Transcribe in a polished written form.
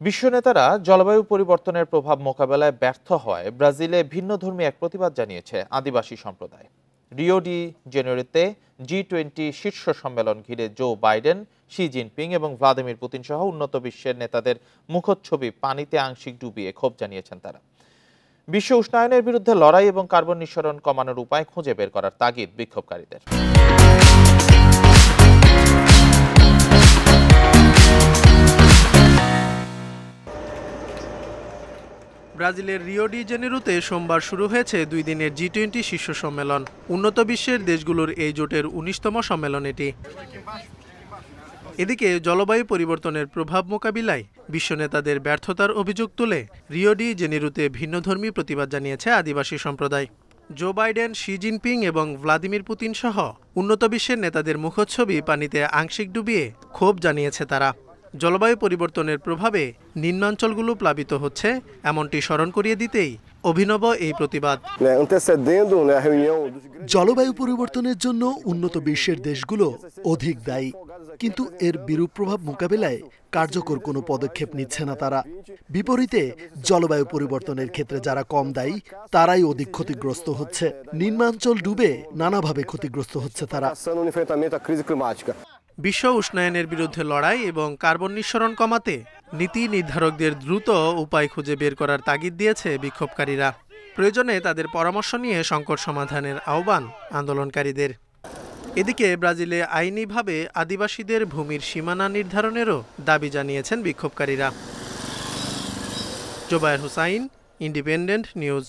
বিশ্ব নেতারা জলবায়ু পরিবর্তনের প্রভাব মোকাবেলায় ব্যর্থ হওয়ায় ব্রাজিলে ভিন্নধর্মী এক প্রতিবাদ জানিয়েছে আদিবাসী সম্প্রদায়। রিও ডি জেনেরোতে G20 শীর্ষ সম্মেলন ঘিরে জো বাইডেন, শি জিনপিং এবং ভ্লাদিমির পুতিন সহ উন্নত বিশ্বের নেতাদের মুখচ্ছবি পানিতে আংশিক ডুবিয়ে ক্ষোভ জানিয়েছেন তারা। বিশ্ব উষ্ণায়নের বিরুদ্ধে লড়াই এবং কার্বন নিঃসরণ কমানোর উপায় খুঁজে বের করার তাগিদ বিক্ষোভকারীদের। ব্রাজিলের রিও ডি জেনেরোতে সোমবার শুরু হয়েছে 2 দিনের G20 শীর্ষ সম্মেলন। উন্নত বিশ্বের দেশগুলোর এই জোটের 19তম সম্মেলন এটি। এদিকে জলবায়ু পরিবর্তনের প্রভাব মোকাবিলায় বিশ্ব নেতাদের ব্যর্থতার অভিযোগ তুলে রিও ডি জেনেরোতে ভিন্নধর্মী প্রতিবাদ জানিয়েছে আদিবাসী সম্প্রদায়। জো বাইডেন, শি জিনপিং এবং ভ্লাদিমির পুতিন সহ উন্নত বিশ্বের নেতাদের মুখচ্ছবি পানিতে আংশিক ডুবিয়ে ক্ষোভ জানিয়েছে তারা। জলবায়ু পরিবর্তনের প্রভাবে নিম্নাঞ্চলগুলো প্লাবিত হচ্ছে, এমনটি স্মরণ করিয়ে দিতেই অভিনব এই প্রতিবাদ। জলবায়ু পরিবর্তনের জন্য উন্নত বিশ্বের দেশগুলো অধিক দায়ী, কিন্তু এর বিরূপ প্রভাব মোকাবেলায় কার্যকর কোনো পদক্ষেপ নিচ্ছে না তারা। বিপরীতে জলবায়ু পরিবর্তনের ক্ষেত্রে যারা কম দায়ী তারাই অধিক ক্ষতিগ্রস্ত হচ্ছে। নিম্নাঞ্চল ডুবে নানাভাবে ক্ষতিগ্রস্ত হচ্ছে তারা। বিশ্ব উষ্ণায়নের বিরুদ্ধে লড়াই এবং কার্বন নিঃসরণ কমাতে নীতি নির্ধারকদের দ্রুত উপায় খুঁজে বের করার তাগিদ দিয়েছে বিক্ষোভকারীরা। প্রয়োজনে তাদের পরামর্শ নিয়ে সংকট সমাধানের আহ্বান আন্দোলনকারীদের। এদিকে ব্রাজিলে আইনিভাবে আদিবাসীদের ভূমির সীমানা নির্ধারণেরও দাবি জানিয়েছেন বিক্ষোভকারীরা। Jobayer Hussain, independent news.